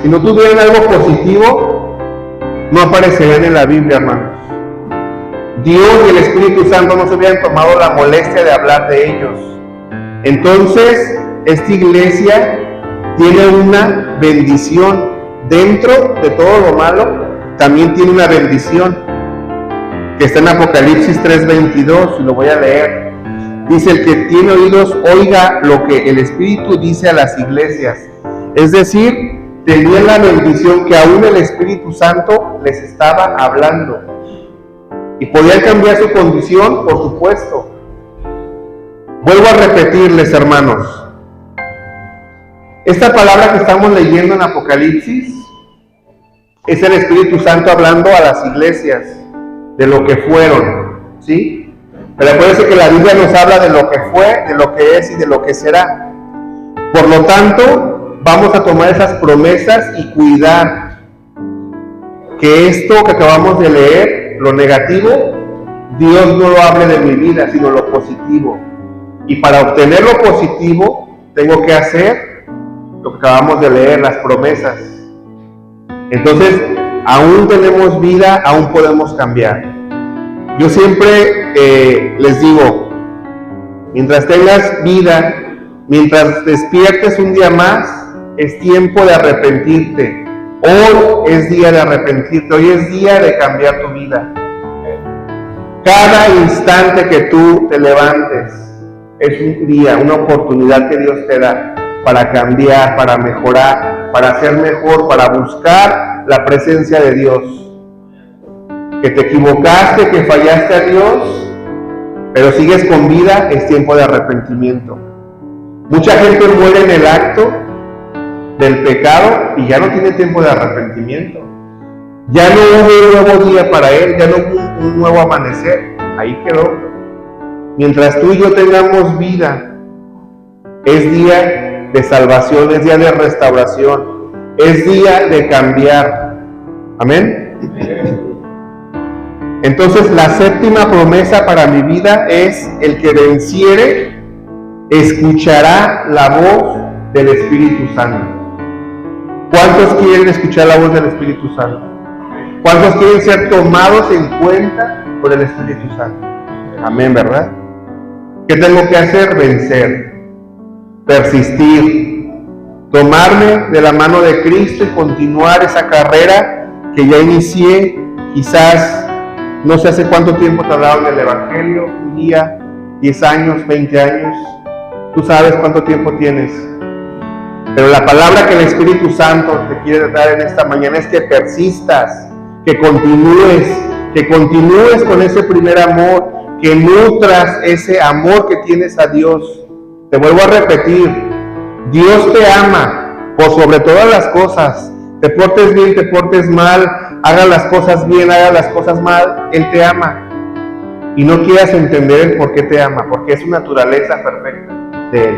si no tuvieran algo positivo, no aparecerían en la Biblia, hermanos. Dios y el Espíritu Santo no se hubieran tomado la molestia de hablar de ellos. Entonces, esta iglesia tiene una bendición. Dentro de todo lo malo, también tiene una bendición, que está en Apocalipsis 3:22, y lo voy a leer. Dice, el que tiene oídos, oiga lo que el Espíritu dice a las iglesias. Es decir, tenían la bendición que aún el Espíritu Santo les estaba hablando. Y podían cambiar su condición, por supuesto. Vuelvo a repetirles, hermanos. Esta palabra que estamos leyendo en Apocalipsis es el Espíritu Santo hablando a las iglesias de lo que fueron, ¿sí? Pero acuérdense que la Biblia nos habla de lo que fue, de lo que es y de lo que será. Por lo tanto, vamos a tomar esas promesas y cuidar que esto que acabamos de leer, lo negativo, Dios no lo hable de mi vida, sino lo positivo. Y para obtener lo positivo, tengo que hacer lo que acabamos de leer, las promesas. Entonces, aún tenemos vida, aún podemos cambiar. Yo siempre les digo, mientras tengas vida, mientras despiertes un día más, es tiempo de arrepentirte. Hoy es día de arrepentirte, hoy es día de cambiar tu vida. Cada instante que tú te levantes es un día, una oportunidad que Dios te da para cambiar, para mejorar, para ser mejor, para buscar la presencia de Dios. Que te equivocaste, que fallaste a Dios, pero sigues con vida, es tiempo de arrepentimiento. Mucha gente muere en el acto del pecado y ya no tiene tiempo de arrepentimiento. Ya no hubo un nuevo día para él, ya no hubo un nuevo amanecer, ahí quedó. Mientras tú y yo tengamos vida, es día de salvación, es día de restauración, es día de cambiar. Amén. Entonces la séptima promesa para mi vida es: el que venciere escuchará la voz del Espíritu Santo. ¿Cuántos quieren escuchar la voz del Espíritu Santo? ¿Cuántos quieren ser tomados en cuenta por el Espíritu Santo? Amén, ¿verdad? ¿Qué tengo que hacer? Vencer, persistir, tomarme de la mano de Cristo y continuar esa carrera que ya inicié. Quizás no sé hace cuánto tiempo te hablaron del Evangelio, un día, 10 años, 20 años. Tú sabes cuánto tiempo tienes. Pero la palabra que el Espíritu Santo te quiere dar en esta mañana es que persistas, que continúes con ese primer amor, que nutras ese amor que tienes a Dios. Te vuelvo a repetir, Dios te ama por sobre todas las cosas. Te portes bien, te portes mal, hagas las cosas bien, hagas las cosas mal, Él te ama. Y no quieras entender el por qué te ama, porque es su naturaleza perfecta de Él.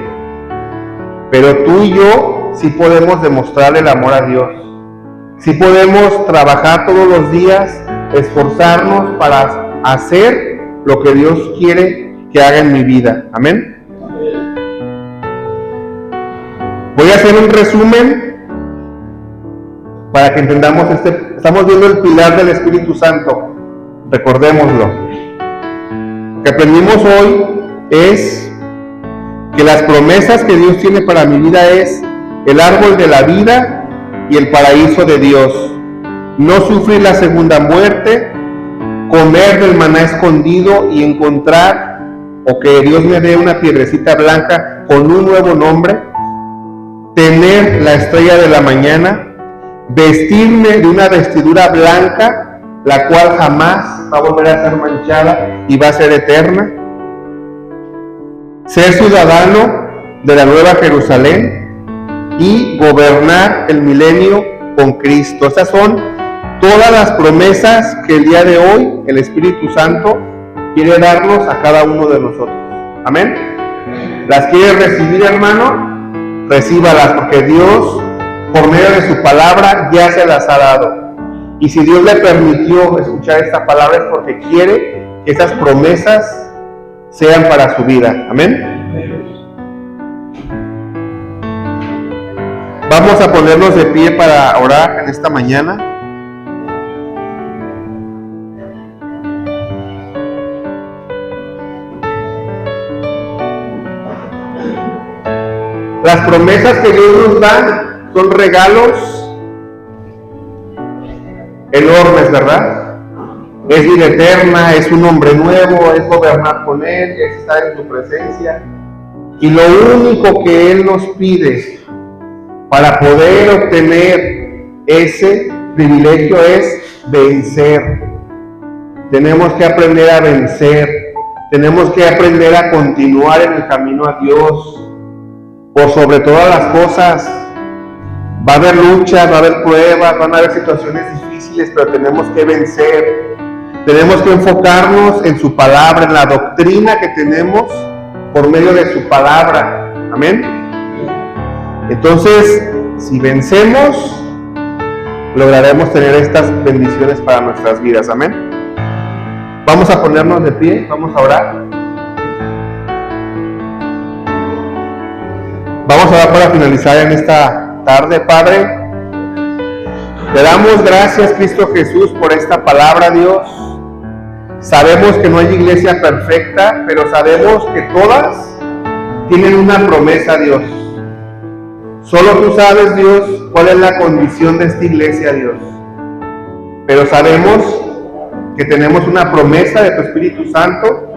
Pero tú y yo sí podemos demostrar el amor a Dios. Sí podemos trabajar todos los días, esforzarnos para hacer lo que Dios quiere que haga en mi vida. Amén. Voy a hacer un resumen para que entendamos estamos viendo el pilar del Espíritu Santo. Recordémoslo. Lo que aprendimos hoy es que las promesas que Dios tiene para mi vida es el árbol de la vida y el paraíso de Dios. No sufrir la segunda muerte, comer del maná escondido y encontrar, o que Dios me dé una piedrecita blanca con un nuevo nombre, tener la estrella de la mañana, vestirme de una vestidura blanca, la cual jamás va a volver a ser manchada y va a ser eterna, ser ciudadano de la Nueva Jerusalén y gobernar el milenio con Cristo. Estas son todas las promesas que el día de hoy el Espíritu Santo quiere darnos a cada uno de nosotros. Amén. ¿Las quiere recibir, hermano? Recíbalas, porque Dios, por medio de su palabra, ya se las ha dado. Y si Dios le permitió escuchar esta palabra es porque quiere que esas promesas sean para su vida. Amén. Vamos a ponernos de pie para orar en esta mañana. Las promesas que Dios nos da son regalos enormes, ¿verdad? Es vida eterna, es un hombre nuevo, es gobernar con Él, es estar en su presencia. Y lo único que Él nos pide para poder obtener ese privilegio es vencer. Tenemos que aprender a vencer. Tenemos que aprender a continuar en el camino a Dios. Por sobre todas las cosas. Va a haber luchas, va a haber pruebas, van a haber situaciones difíciles, pero tenemos que vencer. Tenemos que enfocarnos en su palabra, en la doctrina que tenemos por medio de su palabra. Amén. Entonces, si vencemos, lograremos tener estas bendiciones para nuestras vidas. Amén. Vamos a ponernos de pie, vamos a orar. Vamos a orar para finalizar en esta tarde, Padre. Te damos gracias, Cristo Jesús, por esta palabra, Dios. Sabemos que no hay iglesia perfecta, pero sabemos que todas tienen una promesa, Dios. Solo tú sabes, Dios, cuál es la condición de esta iglesia, Dios. Pero sabemos que tenemos una promesa de tu Espíritu Santo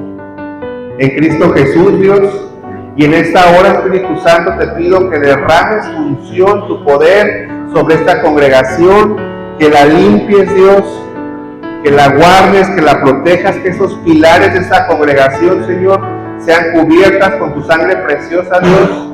en Cristo Jesús, Dios. Y en esta hora, Espíritu Santo, te pido que derrames tu unción, tu poder sobre esta congregación, que la limpies, Dios, que la guardes, que la protejas, que esos pilares de esta congregación, Señor, sean cubiertas con tu sangre preciosa, Dios,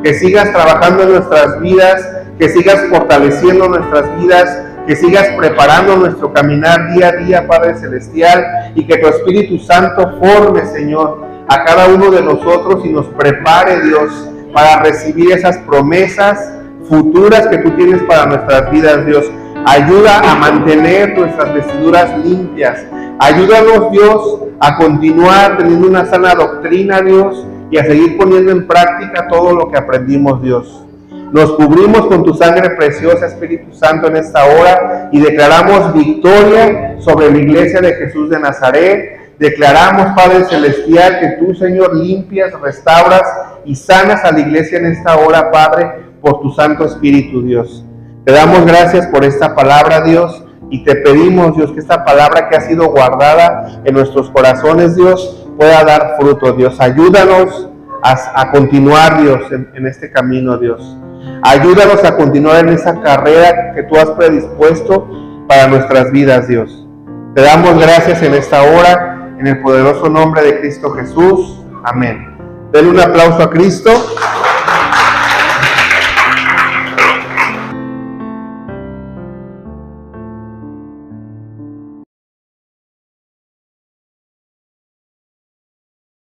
que sigas trabajando en nuestras vidas, que sigas fortaleciendo nuestras vidas, que sigas preparando nuestro caminar día a día, Padre Celestial, y que tu Espíritu Santo forme, Señor, a cada uno de nosotros y nos prepare, Dios, para recibir esas promesas futuras que tú tienes para nuestras vidas, Dios. Ayuda a mantener nuestras vestiduras limpias. Ayúdanos, Dios, a continuar teniendo una sana doctrina, Dios, y a seguir poniendo en práctica todo lo que aprendimos, Dios. Nos cubrimos con tu sangre preciosa, Espíritu Santo, en esta hora y declaramos victoria sobre la iglesia de Jesús de Nazaret. Declaramos, Padre Celestial, que tú, Señor, limpias, restauras y sanas a la iglesia en esta hora, Padre, por tu Santo Espíritu, Dios. Te damos gracias por esta palabra, Dios, y te pedimos, Dios, que esta palabra que ha sido guardada en nuestros corazones, Dios, pueda dar fruto, Dios. Ayúdanos a continuar, Dios, en este camino, Dios. Ayúdanos a continuar en esa carrera que tú has predispuesto para nuestras vidas, Dios. Te damos gracias en esta hora, en el poderoso nombre de Cristo Jesús. Amén. Denle un aplauso a Cristo.